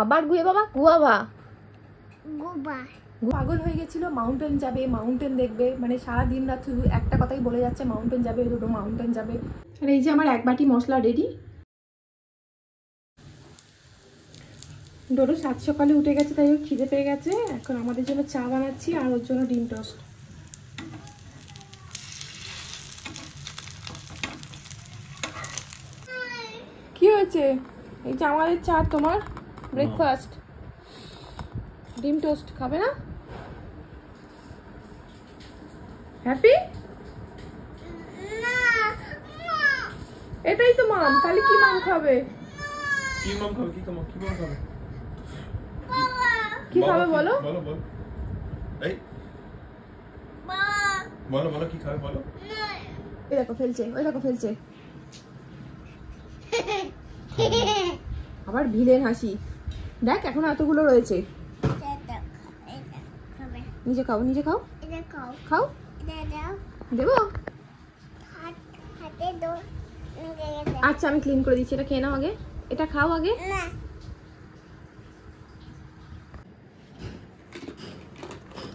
আবার গুয়ে বাবা গুয়াভা। পাগল হয়ে গেছিল, মাউন্টেন যাবে, মাউন্টেন দেখবে, মানে সারা দিন রাত শুধু একটা কথাই বলে যাচ্ছে, মাউন্টেন যাবে, দুটো মাউন্টেন যাবে। আর এই যে আমার এক বাটি মশলা রেডি। ডোডো সাত সকালে উঠে গেছে, তাই ওর খিদে পেয়ে গেছে। এখন আমাদের জন্য চা বানাচ্ছি আর ওর জন্য ডিম টোস্ট। কি হয়েছে? এই যে আমাদের চা, তোমার ব্রেকফাস্ট। ডিম টোস্ট খাবে না? হ্যাপি? এটাই তো মাম, তাহলে কি মাম খাবে? কি মাম খাবে? কি মাম খাবে? কি খাবে বলো? বলো বলো। এই বলো বলো কি খাবে বলো। ওই দেখো ফেলছে, ওই দেখো ফেলছে। আবার ভিলেন হাসি। দেখ এখন এতগুলো রয়েছে। নিজে খাও, নিজে খাও, খাও। দেবো? আচ্ছা আমি ক্লিন করে দিচ্ছি, এটা খেয়ে নাও আগে, এটা খাও আগে।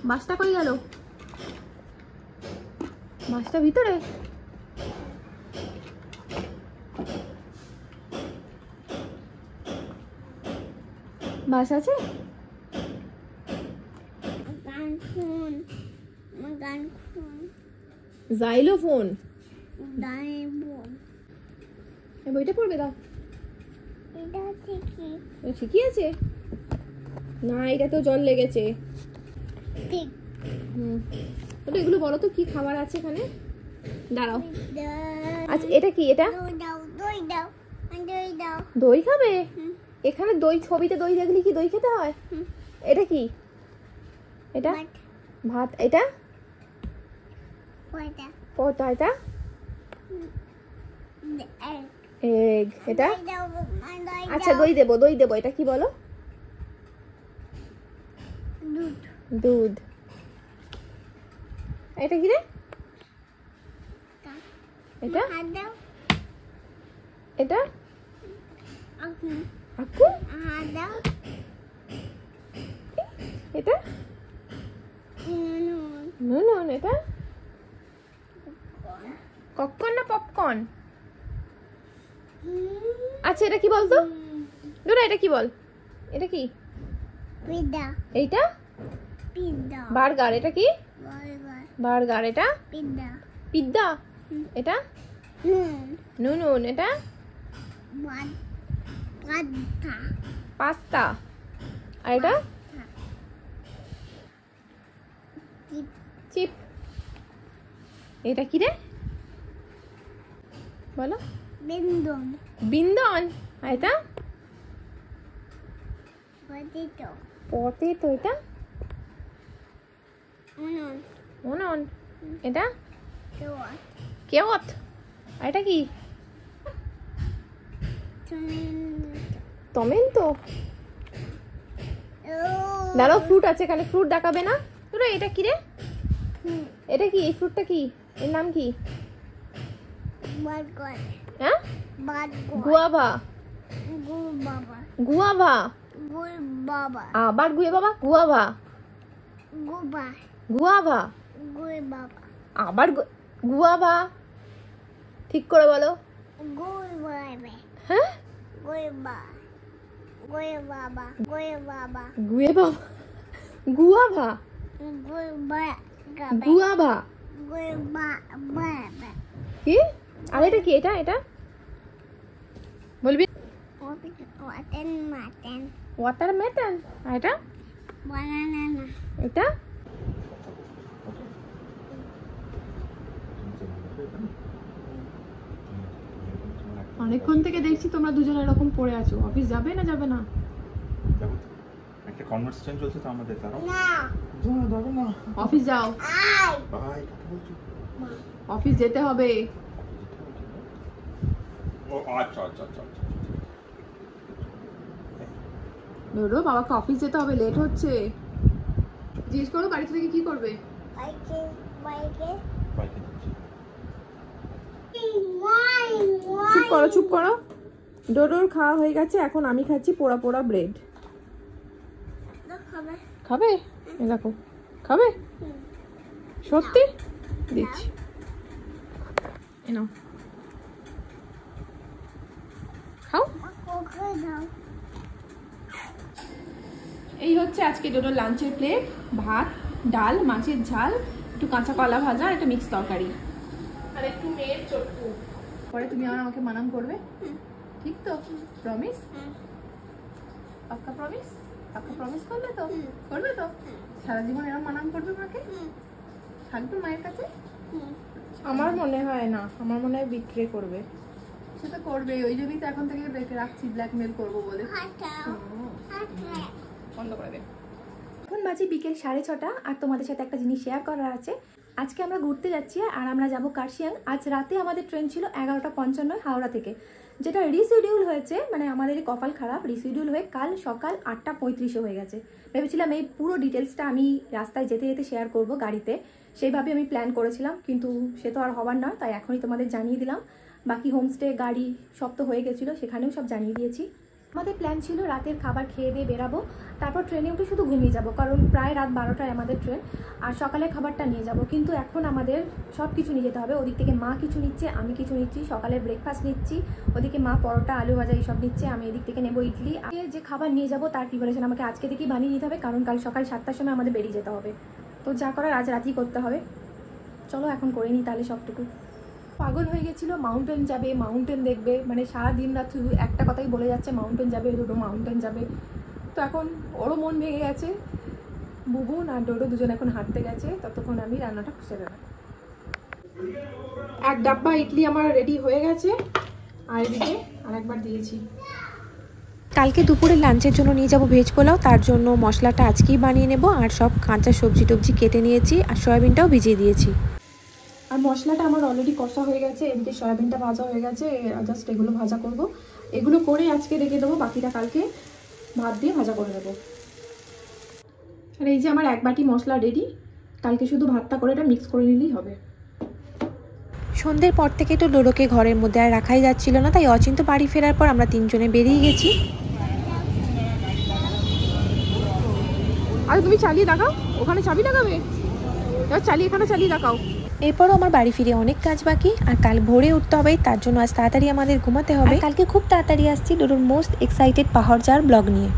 মাছটা কই গেল? মাছটা ভিতরে? মাছ আছে? জাইলোফোন। বইটা পড়বে দাও। ঠিকই আছে না, এটা তো জল লেগেছে। ওটা এগুলো বলো তো কি খাবার আছে এখানে? দাঁড়াও। আচ্ছা এটা কি? এটা দই খাবে? এখানে দই, ছবিতে দই দেখলি কি দই খেতে হয়? এটা কি? এটা ভাত। এটা পটা। এটা এগ। এটা আচ্ছা দই দেবো, দই দেবো। এটা কি বলো? দুধ। এটা কি রে? এটা এটা আকু। এটা নুন। এটা পপকর্ন না পপকর্ন? আচ্ছা এটা কি বলতো? দুরা এটা কি বল? এটা কি? এইটা বার্গার। এটা কি? বার্গার। এটা পিজ্জা। এটা নুন। এটা পাস্তা। আর এটা চিপ। এটা কি রে বলো? বিন্দন। আর এটা পটেটো। এটা অনন। এটা কেওট। আর এটা কি? টমেটো। দাঁড়াও, ফ্রুট আছে এখানে, ফ্রুট দেখাবে না? তোরা এটা কি রে? এটা কি? এই ফ্রুটটা কি? এর নাম কি? হ্যাঁ গুয়াভা। গুয়াভা। আবার গুয়ে বাবা গুয়াভা। গুয়াভা। আবার গুয়াভা। ঠিক করে বলো। হ্যাঁ গুয়াভা। গুয়াভা। গুয়াভা কি? আর এটা কি? এটা এটা বলবি? ওয়াটারমেলন। আর এটা এটা অনেকক্ষণ থেকে দেখছি তোমরা দুজনে এরকম পড়ে আছো। অফিস যাবে না যাবে না? একটা কনভারসেশন চলছে তো আমাদের, তারও যাবে না। অফিস যাও। অফিস যেতে হবে। আচ্ছা আচ্ছা আচ্ছা আচ্ছা। ধরো বাবাকে অফিস যেতে হবে, লেট হচ্ছে। জিজ্ঞেস করো বাড়ি থেকে কি করবে? চুপ করো চুপ করো। ডোডোর খাওয়া হয়ে গেছে, এখন আমি খাচ্ছি পোড়া পোড়া ব্রেড। খাবে? এই দেখো, খাবে? সত্যি দিচ্ছি, নাও খাও। এই হচ্ছে আজকে ডোডোর লাঞ্চের প্লেট। ভাত, ডাল, মাছের ঝাল, একটু কাঁচা কলা ভাজা, একটা মিক্স তরকারি আর একটু মেয়ের চট্টু। পরে তুমি আর আমাকে মানাম করবে, ঠিক তো? প্রমিস? পাক্কা প্রমিস? পাক্কা প্রমিস করবে তো? করবে তো? সারা জীবন এরকম মানাম করবে মাকে? থাকবে মায়ের কাছে? আমার মনে হয় না, আমার মনে হয় বিক্রি করবে। সেটা করবে, ওই জন্যই তো এখন থেকে রেখে রাখছি, ব্ল্যাকমেল করবো বলে। বন্ধ করে দে। এখন বাজে বিকেল 6:30 আর তোমাদের সাথে একটা জিনিস শেয়ার করার আছে। আজকে আমরা ঘুরতে যাচ্ছি আর আমরা যাব কার্শিয়াং। আজ রাতে আমাদের ট্রেন ছিল 11:55 হাওড়া থেকে, যেটা রিশিডিউল হয়েছে, মানে আমাদের কপাল খারাপ, রিশিডিউল হয়ে কাল সকাল 8:35 হয়ে গেছে। ভেবেছিলাম এই পুরো ডিটেলসটা আমি রাস্তায় যেতে যেতে শেয়ার করব গাড়িতে, সেইভাবে আমি প্ল্যান করেছিলাম, কিন্তু সে তো আর হবার নয়, তাই এখনই তোমাদের জানিয়ে দিলাম। বাকি হোমস্টে, গাড়ি সব তো হয়ে গেছিলো, সেখানেও সব জানিয়ে দিয়েছি। আমাদের প্ল্যান ছিল রাতের খাবার খেয়ে দিয়ে বেরাবো, তারপর ট্রেনে উঠে শুধু ঘুমিয়ে যাব, কারণ প্রায় রাত 12টায় আমাদের ট্রেন, আর সকালে খাবারটা নিয়ে যাব। কিন্তু এখন আমাদের সব কিছু নিয়ে যেতে হবে। ওদিক থেকে মা কিছু নিচ্ছে, আমি কিছু নিচ্ছি, সকালের ব্রেকফাস্ট নিচ্ছি, ওদিকে মা পরোটা, আলু ভাজা এইসব নিচ্ছে, আমি এদিক থেকে নেবো ইডলি। যে খাবার নিয়ে যাব তার প্রিপারেশন আমাকে আজকে থেকেই বানিয়ে নিতে হবে, কারণ কাল সকাল 7টার সময় আমাদের বেরিয়ে যেতে হবে। তো যা করার আজ রাতেই করতে হবে। চলো এখন করে নিই তাহলে সবটুকু। পাগল হয়ে গেছিলো, মাউন্টেন যাবে, মাউন্টেন দেখবে, মানে সারা দিন রাত শুধু একটা কথাই বলে যাচ্ছে, মাউন্টেন যাবে ডোডো, মাউন্টেন যাবে। তো এখন ওরও মন ভেঙে গেছে। বুবু আর ডোডো দুজন এখন হাঁটতে গেছে, ততক্ষণ আমি রান্নাটা খুঁজে দেবো। এক ডাব্বা ইডলি আমার রেডি হয়ে গেছে, আর এদিকে আরেকবার দিয়েছি। কালকে দুপুরে লাঞ্চের জন্য নিয়ে যাব ভেজ পোলাও, তার জন্য মশলাটা আজকেই বানিয়ে নেব। আর সব কাঁচা সবজি টবজি কেটে নিয়েছি, আর সয়াবিনটাও ভিজিয়ে দিয়েছি। আর মশলাটা আমার অলরেডি কষা হয়ে গেছে, এদিকে সয়াবিনটা ভাজা হয়ে গেছে, জাস্ট এগুলো ভাজা করব। এগুলো করে আজকে রেখে দেবো, বাকিটা কালকে ভাত দিয়ে ভাজা করে দেবো। আর এই যে আমার এক বাটি মশলা রেডি, কালকে শুধু ভাতটা করে এটা মিক্স করে নিলেই হবে। সন্ধ্যের পর থেকে তো ডোডোকে ঘরের মধ্যে আর রাখাই যাচ্ছিল না, তাই অচিন্ত বাড়ি ফেরার পর আমরা তিনজনে বেরিয়ে গেছি। আর তুমি চালিয়ে দেখাও, ওখানে চাবি লাগাবে, এবার চালিয়ে এখানে চালিয়ে দেখাও। এরপরও আমার বাড়ি ফিরে অনেক কাজ বাকি, আর কাল ভোরে উঠতে হবে, তার জন্য আজ তাড়াতাড়ি আমাদের ঘুমাতে হবে। কালকে খুব তাড়াতাড়ি আসছি ডোডোর মোস্ট এক্সাইটেড পাহাড় যাওয়ার ব্লগ নিয়ে।